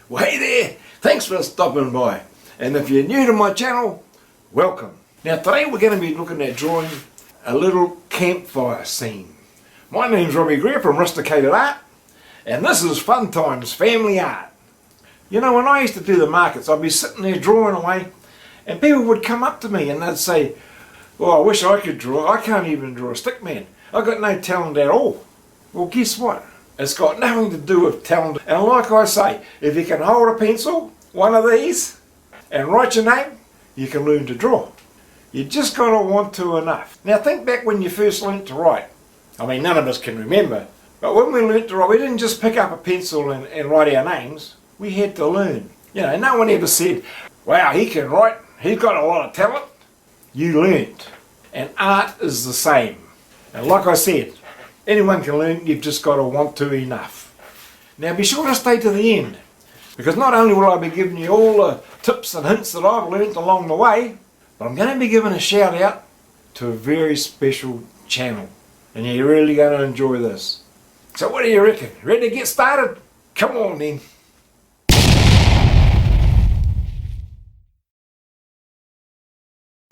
Well, hey there, thanks for stopping by. And if you're new to my channel, welcome. Now today we're going to be looking at drawing a little campfire scene. My name's Robbie Greer from Rusticated-Art, and this is Fun Times Family Art. You know, when I used to do the markets, I'd be sitting there drawing away, and people would come up to me and they'd say, "Well, I wish I could draw. I can't even draw a stick man. I've got no talent at all." Well, guess what? It's got nothing to do with talent. And like I say, if you can hold a pencil, one of these, and write your name, you can learn to draw. You just got to want to enough. Now think back when you first learnt to write. I mean, none of us can remember. But when we learnt to write, we didn't just pick up a pencil and write our names. We had to learn. You know, no one ever said, "Wow, he can write. He's got a lot of talent." You learnt. And art is the same. And like I said, anyone can learn, you've just got to want to enough. Now be sure to stay to the end, because not only will I be giving you all the tips and hints that I've learnt along the way, but I'm going to be giving a shout out to a very special channel, and you're really going to enjoy this. So what do you reckon? Ready to get started? Come on then.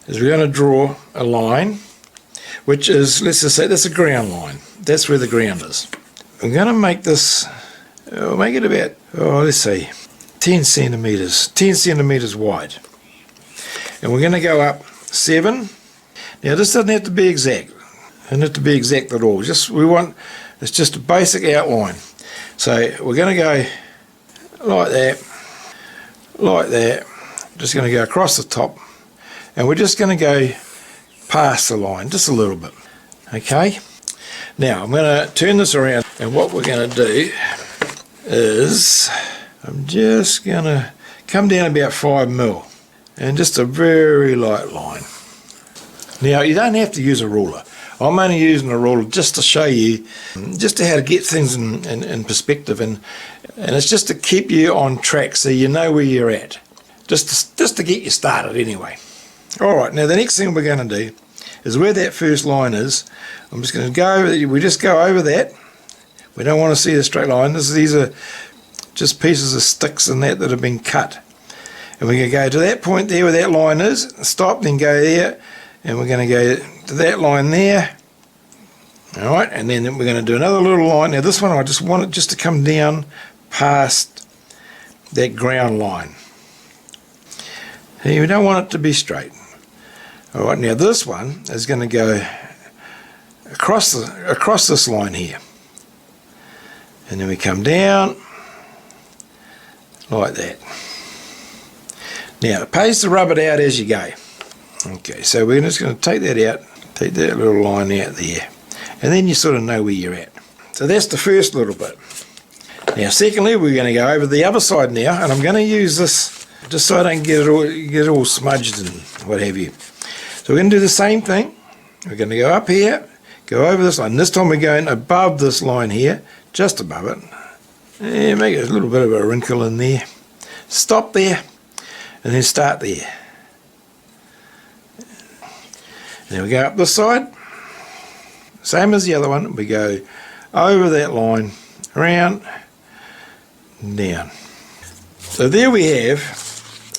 Is we're going to draw a line, which is, let's just say, that's a ground line. That's where the ground is. I'm going to make this, make it about, let's see, 10 centimeters wide. And we're going to go up 7. Now this doesn't have to be exact. It doesn't have to be exact at all. It's just a basic outline. So we're going to go like that. Just going to go across the top. And we're just going to go past the line just a little bit. Okay, now I'm going to turn this around, and what we're going to do is I'm just going to come down about 5 mil and just a very light line. Now you don't have to use a ruler. I'm only using a ruler just to show you just how to get things in perspective, and it's just to keep you on track so you know where you're at, just to get you started anyway. Alright, now the next thing we're going to do is where that first line is. I'm just going to go, we just go over that. We don't want to see the straight line. These are just pieces of sticks and that have been cut. And we're going to go to that point there where that line is, stop, then go there, and we're going to go to that line there. Alright, and then we're going to do another little line. Now this one I just want it just to come down past that ground line. And we don't want it to be straight. Alright, now this one is going to go across this line here. And then we come down like that. Now it pays to rub it out as you go. Okay, so we're just going to take that out, take that little line out there, and then you sort of know where you're at. So that's the first little bit. Now secondly, we're going to go over the other side now, and I'm going to use this just so I don't get it all smudged and what have you. So we're going to do the same thing. We're going to go up here, go over this line. This time we're going above this line here, just above it. And make a little bit of a wrinkle in there. Stop there, and then start there. And then we go up this side. Same as the other one. We go over that line, around, down. So there we have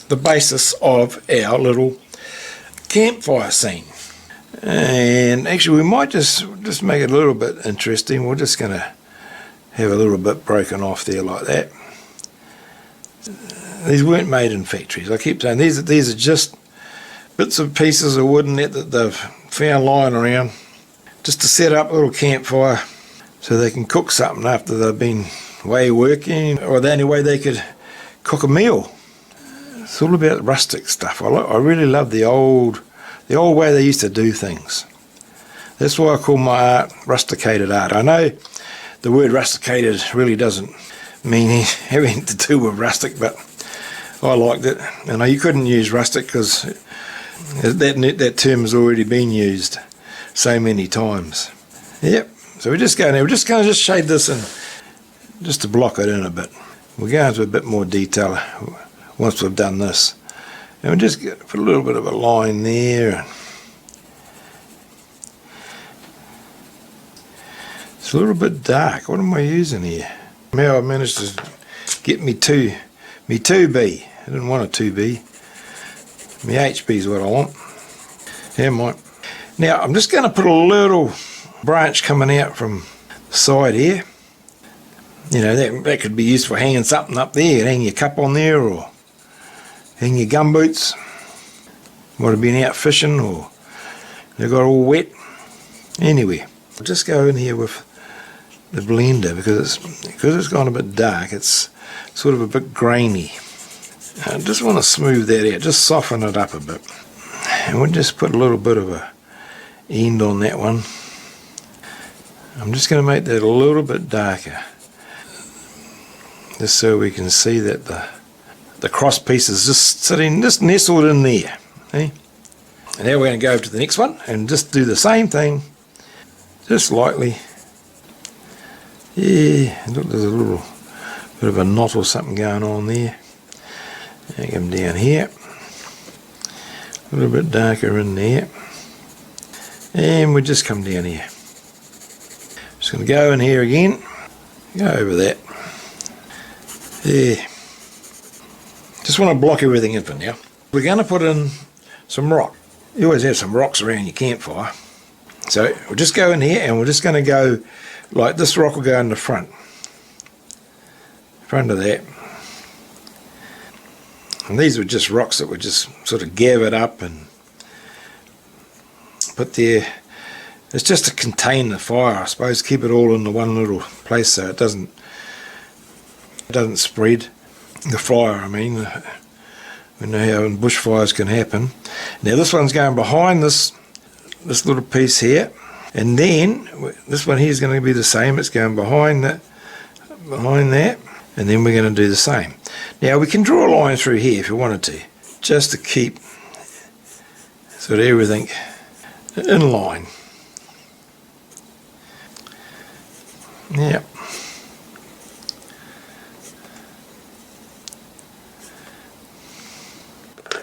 the basis of our little campfire scene. And actually we might just make it a little bit interesting. We're just going to have a little bit broken off there like that. These weren't made in factories. I keep saying these are just bits of pieces of wood and that they've found lying around just to set up a little campfire so they can cook something after they've been away working, or the only way they could cook a meal. It's all about rustic stuff. I really love the old way they used to do things. That's why I call my art rusticated art. I know the word rusticated really doesn't mean having to do with rustic, but I liked it. You know, you couldn't use rustic because that term has already been used so many times. Yep. So we're just going to shade this in just to block it in a bit. We'll go into a bit more detail once we've done this. And we'll just put a little bit of a line there. It's a little bit dark. What am I using here? Now I've managed to get me two Me 2B. I didn't want a 2B. Me HB is what I want. Yeah, mate. Now, I'm just going to put a little branch coming out from the side here. You know, that could be used for hanging something up there. You can hang your cup on there, or hang your gumboots. Might have been out fishing, or they got all wet. Anyway, I'll just go in here with the blender because it's gone a bit dark. It's sort of a bit grainy. I just want to smooth that out, just soften it up a bit. And we'll just put a little bit of a end on that one. I'm just going to make that a little bit darker, just so we can see that the cross piece is just nestled in there. See? And now we're going to go over to the next one and just do the same thing, just lightly. Yeah, look, there's a little bit of a knot or something going on there. And come down here, a little bit darker in there, and we just come down here. Just going to go in here again, go over that. There. Just want to block everything in for now. We're going to put in some rock. You always have some rocks around your campfire. So we'll just go in here and we're just going to go like this. Rock will go in the front of that. And these were just rocks that were just sort of gathered up and put there. It's just to contain the fire, I suppose, keep it all in the one little place so it doesn't spread. The fire, I mean. We know how bushfires can happen. Now this one's going behind this little piece here, and then this one here is going to be the same. It's going behind that, and then we're going to do the same. Now we can draw a line through here if you wanted to, just to keep sort of everything in line. Yeah.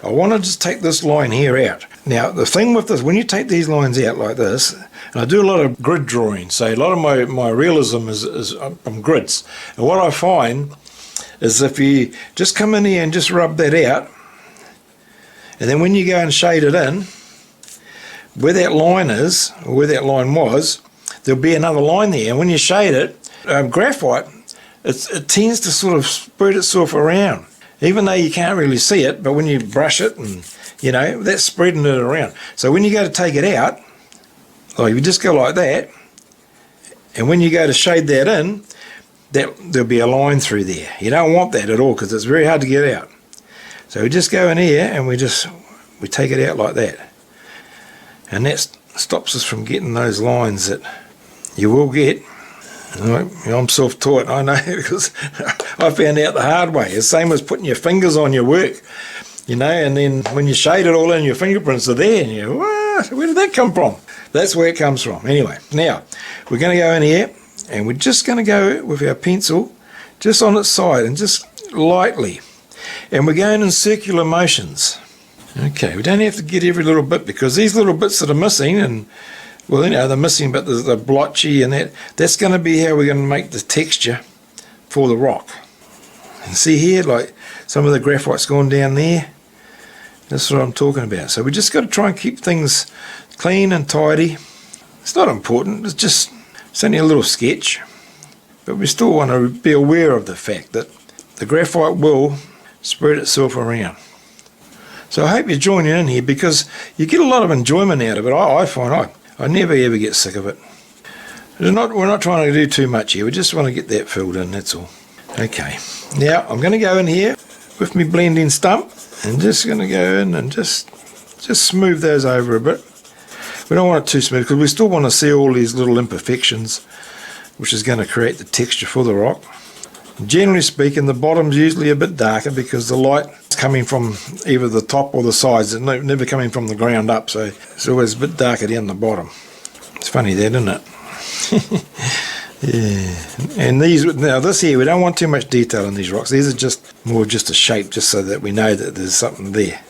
I want to just take this line here out. Now the thing with this, when you take these lines out like this, and I do a lot of grid drawing, so a lot of my realism is from grids, and what I find is if you just come in here and just rub that out, and then when you go and shade it in, where that line is, or where that line was, there'll be another line there, and when you shade it, graphite, it tends to sort of spread itself around. Even though you can't really see it, but when you brush it, and you know, that's spreading it around. So when you go to take it out, like you just go like that, and when you go to shade that in, there'll be a line through there. You don't want that at all because it's very hard to get out. So we just go in here and we take it out like that. And that stops us from getting those lines that you will get. I'm self-taught, I know, because I found out the hard way. It's the same as putting your fingers on your work, you know, and then when you shade it all in, your fingerprints are there, and you go, what? Where did that come from? That's where it comes from. Anyway, now, we're going to go in here, and we're just going to go with our pencil, just on its side, and just lightly. And we're going in circular motions. Okay, we don't have to get every little bit, because these little bits that are missing, and well, you know, they're missing, but the blotchy and that's going to be how we're going to make the texture for the rock. And see here, like some of the graphite's gone down there. That's what I'm talking about. So we just got to try and keep things clean and tidy. It's not important, it's only a little sketch. But we still want to be aware of the fact that the graphite will spread itself around. So I hope you're joining in here, because you get a lot of enjoyment out of it. I find I never ever get sick of it. We're not trying to do too much here. We just want to get that filled in, that's all. Okay, now I'm going to go in here with my blending stump and just going to go in and just smooth those over a bit. We don't want it too smooth because we still want to see all these little imperfections, which is going to create the texture for the rock. Generally speaking, the bottom's usually a bit darker because the light's coming from either the top or the sides. It's never coming from the ground up, so it's always a bit darker down the bottom. It's funny that, isn't it? Yeah. And this here, we don't want too much detail in these rocks. These are just more just a shape, just so that we know that there's something there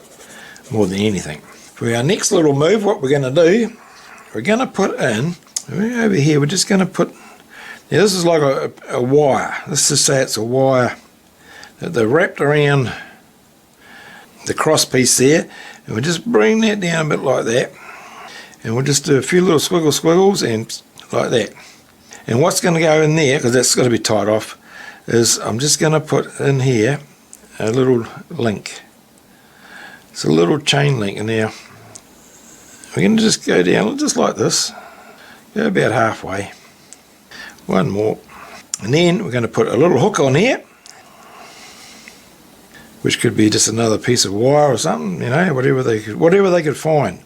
more than anything. For our next little move, what we're going to do, we're going to put in, over here, we're just going to put, now this is like a wire. Let's just say it's a wire that they're wrapped around the cross piece there, and we'll just bring that down a bit like that, and we'll just do a few little squiggles and like that. And what's going to go in there, because that's got to be tied off, is I'm just going to put in here a little link. It's a little chain link, and now we're going to just go down just like this, go about halfway, one more, and then we're going to put a little hook on here, which could be just another piece of wire or something, you know, whatever they could find.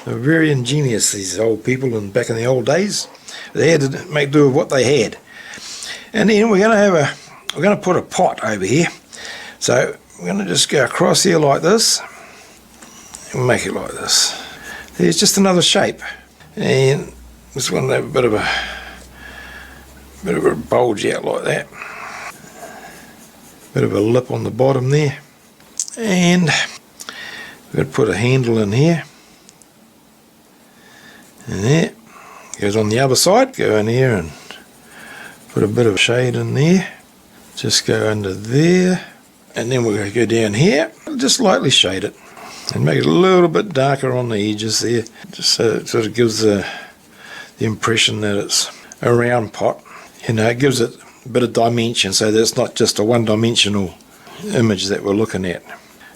They're very ingenious, these old people, and back in the old days they had to make do with what they had. And then we're going to put a pot over here. So we're going to just go across here like this and make it like this. There's just another shape, and just want to have a bit of a bulge out like that. Bit of a lip on the bottom there, and we're going to put a handle in here, and there goes on the other side. Go in here and put a bit of shade in there, just go under there, and then we're going to go down here, just lightly shade it and make it a little bit darker on the edges there, just so it sort of gives the impression that it's a round pot. You know, it gives it a bit of dimension, so that it's not just a one-dimensional image that we're looking at.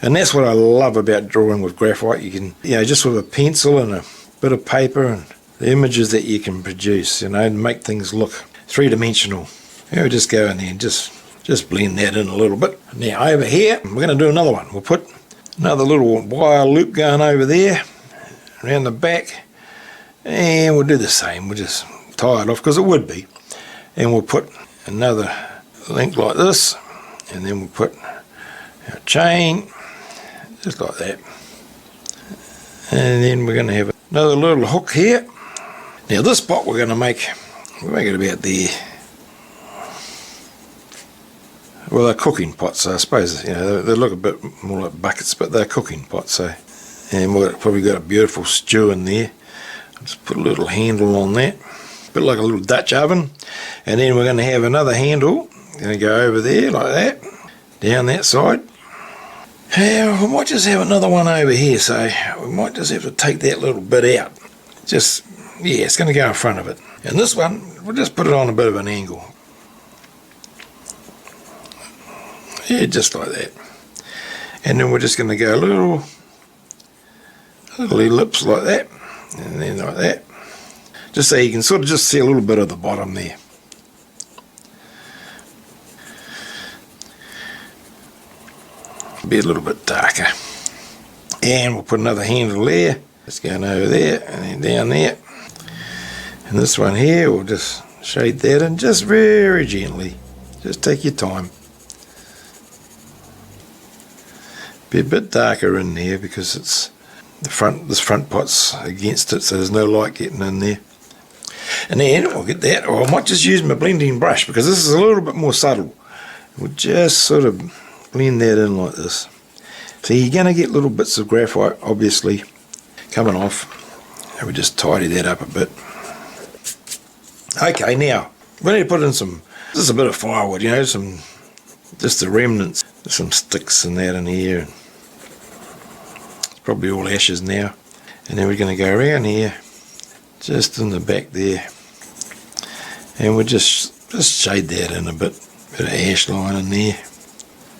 And that's what I love about drawing with graphite. You can, you know, just with a pencil and a bit of paper, and the images that you can produce, you know, and make things look three-dimensional. And we just go in there and just blend that in a little bit. Now over here, we're going to do another one. We'll put another little wire loop going over there, around the back, and we'll do the same. We'll just tie it off, because it would be. And we'll put another link like this, and then we'll put our chain just like that, and then we're going to have another little hook here. Now this pot we're going to make, we'll make it about there. Well, they're cooking pots, so I suppose, you know, they look a bit more like buckets, but they're cooking pots. So, and we've probably got a beautiful stew in there. I'll just put a little handle on that, a bit like a little Dutch oven. And then we're going to have another handle, going to go over there like that, down that side. Yeah, we might just have another one over here, so we might just have to take that little bit out. Just, yeah, it's going to go in front of it. And this one, we'll just put it on a bit of an angle. Yeah, just like that. And then we're just going to go little ellipse like that, and then like that. Just so you can sort of just see a little bit of the bottom there. Be a little bit darker. And we'll put another handle there. Just going over there and then down there. And this one here, we'll just shade that in just very gently. Just take your time. Be a bit darker in there because it's this front pot's against it, so there's no light getting in there. And then we'll get that, or I might just use my blending brush because this is a little bit more subtle. We'll just sort of blend that in like this. So you're going to get little bits of graphite obviously coming off, and we just tidy that up a bit. Okay, now we need to put in just a bit of firewood, you know, just the remnants, some sticks and that in here. It's probably all ashes now. And then we're going to go around here, just in the back there, and we'll just shade that in a bit of ash line in there.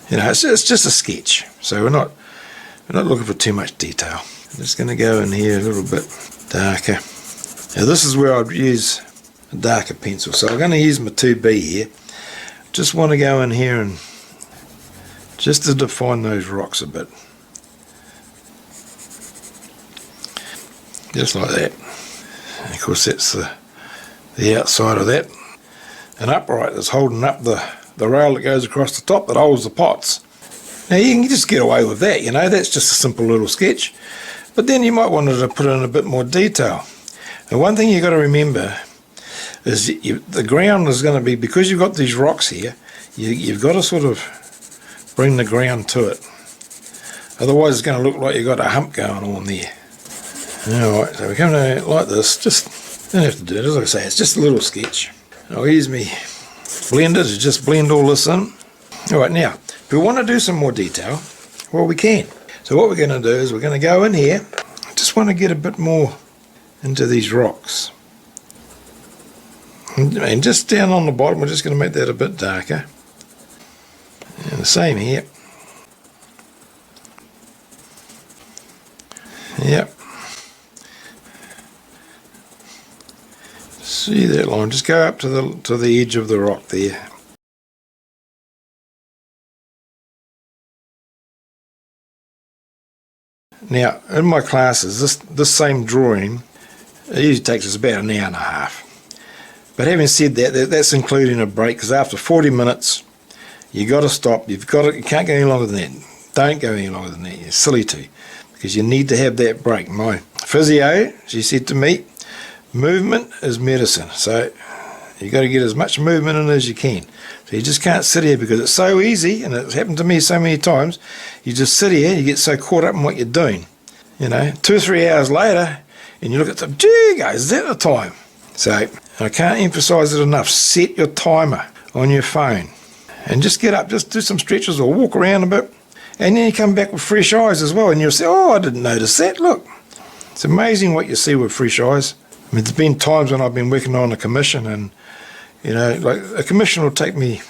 You know, it's just a sketch, so we're not looking for too much detail. I'm just going to go in here a little bit darker. Now this is where I'd use a darker pencil, so I'm going to use my 2B here. Just want to go in here and just to define those rocks a bit, just like that. And of course that's the outside of that. An upright that's holding up the rail that goes across the top that holds the pots. Now you can just get away with that, you know, that's just a simple little sketch. But then you might want to put in a bit more detail. And one thing you've got to remember is the ground is going to be, because you've got these rocks here, you've got to sort of bring the ground to it. Otherwise it's going to look like you've got a hump going on there. Alright, so we come down like this, just don't have to do it, as I say, it's just a little sketch. I'll use me blender to just blend all this in. Alright, now If we want to do some more detail, well, we can. So what we're going to do is we're going to go in here. I just want to get a bit more into these rocks. And just down on the bottom, we're just going to make that a bit darker. And the same here. Yep. See that line? Just go up to the edge of the rock there. Now, in my classes, this same drawing, it usually takes us about an hour and a half. But having said that, that's including a break, because after 40 minutes, you got to stop. You can't go any longer than that. Don't go any longer than that. You're silly to, because you need to have that break. My physio, she said to me, movement is medicine. So you got to get as much movement in as you can. So you just can't sit here, because it's so easy, and it's happened to me so many times. You just sit here, you get so caught up in what you're doing. 2 or 3 hours later, and you look at the, gee guys, is that the time? So I can't emphasize it enough. Set your timer on your phone and just get up, just do some stretches or walk around a bit, and then you come back with fresh eyes as well, and you'll say, oh, I didn't notice that. Look, it's amazing what you see with fresh eyes. I mean, there's been times when I've been working on a commission, and like a commission will take me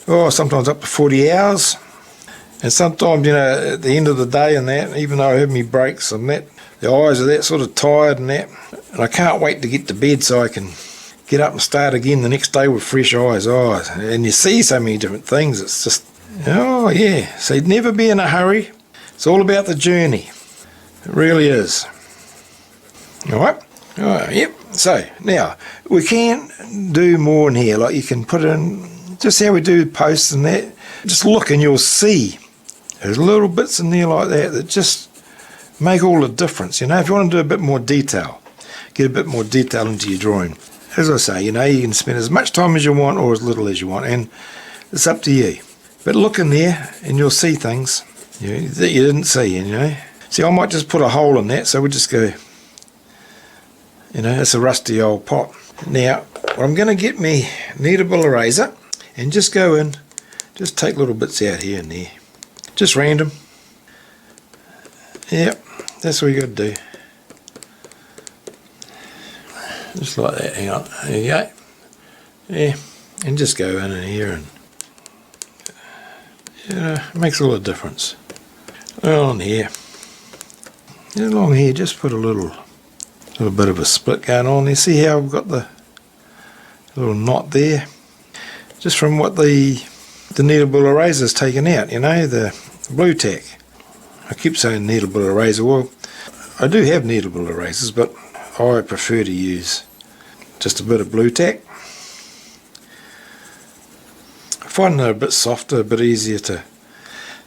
sometimes up to 40 hours, and sometimes at the end of the day and that, even though I have me breaks and that, the eyes are that sort of tired and that, and I can't wait to get to bed so I can get up and start again the next day with fresh eyes. And you see so many different things. It's just, yeah. So never be in a hurry. It's all about the journey. It really is. All right? Yep. So now we can do more in here. Like you can put in just how we do posts and that. Just look and you'll see there's little bits in there like that just make all the difference. If you want to do a bit more detail, get a bit more detail into your drawing. As I say, you can spend as much time as you want or as little as you want, and it's up to you. But look in there and you'll see things that you didn't see. See, I might just put a hole in that, so we'll just go, it's a rusty old pot. Now, I'm going to get me kneadable eraser and just go in, just take little bits out here and there. Just random. Yep, that's what you got to do. Just like that, hang on, there you go. Yeah, and just go in here and it makes all the difference. On here, along here, just put a little bit of a split going on there. See how I've got the little knot there? Just from what the kneadable eraser's taken out, the blue tack. I keep saying kneadable eraser. Well, I do have kneadable erasers, but I prefer to use just a bit of blue tack. I find they're a bit softer, a bit easier to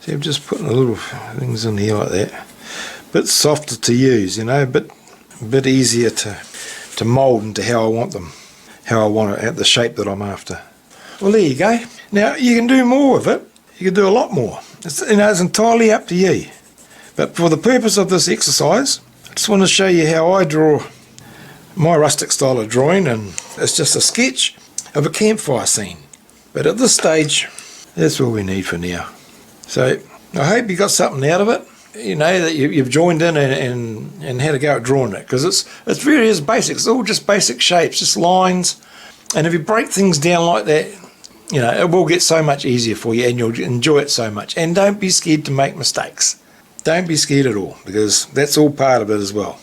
see. I'm just putting the little things in here like that. A bit softer to use, a bit easier to mould into how I want them, how I want it, at the shape that I'm after. Well, there you go. Now you can do more with it. You can do a lot more. It's entirely up to you. But for the purpose of this exercise, I just want to show you how I draw my rustic style of drawing, and it's just a sketch of a campfire scene. But at this stage, that's all we need for now. So I hope you got something out of it, that you've joined in and had a go at drawing it, because it really is basic. It's all just basic shapes, just lines, and if you break things down like that, it will get so much easier for you, and you'll enjoy it so much. And don't be scared to make mistakes. Don't be scared at all, because that's all part of it as well.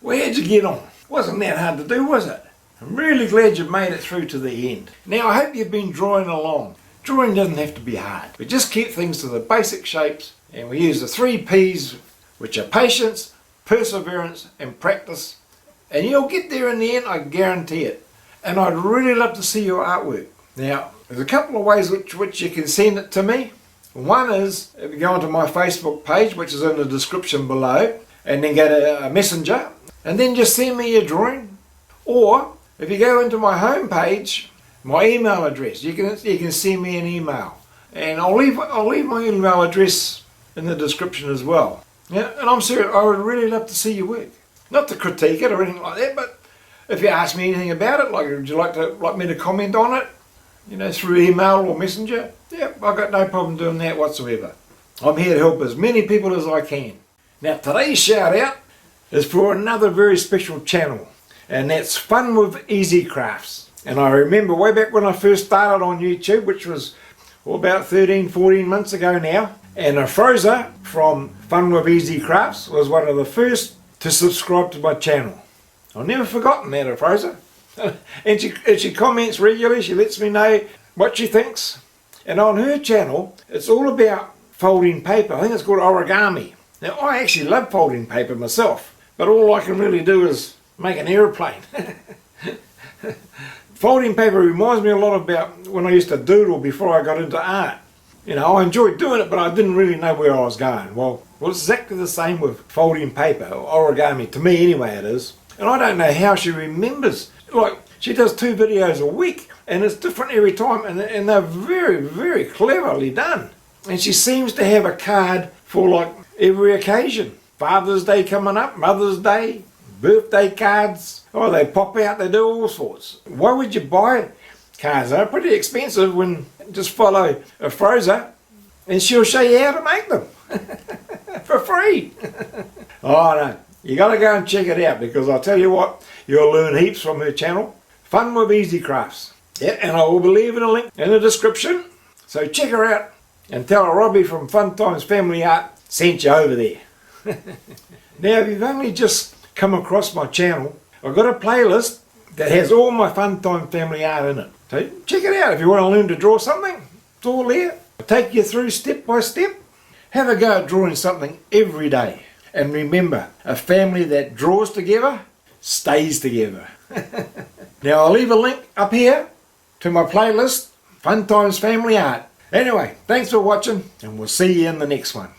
Well, how'd you get on? Wasn't that hard to do, was it? I'm really glad you've made it through to the end. Now, I hope you've been drawing along. Drawing doesn't have to be hard. We just keep things to the basic shapes, and we use the 3 P's, which are patience, perseverance, and practice. And you'll get there in the end, I guarantee it. And I'd really love to see your artwork. Now, there's a couple of ways which you can send it to me. One is, if you go onto my Facebook page, which is in the description below, and then go to a messenger, and then just send me your drawing. Or, if you go into my home page, my email address, you can send me an email. And I'll leave my email address in the description as well. Yeah, and I'm serious, I would really love to see your work. Not to critique it or anything like that, but if you ask me anything about it, like would you like me to comment on it, through email or messenger, yep, I've got no problem doing that whatsoever. I'm here to help as many people as I can. Now today's shout out is for another very special channel, and that's Fun with Easy Crafts. And I remember way back when I first started on YouTube, which was about 13-14 months ago now, and Afroza from Fun with Easy Crafts was one of the first to subscribe to my channel. I've never forgotten that, Afroza. And she comments regularly, she lets me know what she thinks. And on her channel, it's all about folding paper. I think it's called origami. Now I actually love folding paper myself, but all I can really do is make an aeroplane. Folding paper reminds me a lot about when I used to doodle before I got into art. I enjoyed doing it, but I didn't really know where I was going. Well, it's exactly the same with folding paper, or origami, to me anyway it is. And I don't know how she remembers. Like, she does 2 videos a week, and it's different every time, and they're very, very cleverly done. And she seems to have a card for like every occasion. Father's Day coming up, Mother's Day, birthday cards. Oh, they pop out, they do all sorts. Why would you buy cards? They're pretty expensive when just follow Afroza and she'll show you how to make them for free. Oh no, you got to go and check it out, because I'll tell you what, you'll learn heaps from her channel. Fun with Easy Crafts. Yeah, and I will be leaving a link in the description. So check her out and tell her Robbie from Fun Times Family Art sent you over there. Now, if you've only just come across my channel, I've got a playlist that has all my Fun Time Family Art in it. So check it out if you want to learn to draw something. It's all there. I'll take you through step by step. Have a go at drawing something every day. And remember, a family that draws together stays together. Now I'll leave a link up here to my playlist, Fun Times Family Art. Anyway, thanks for watching, and we'll see you in the next one.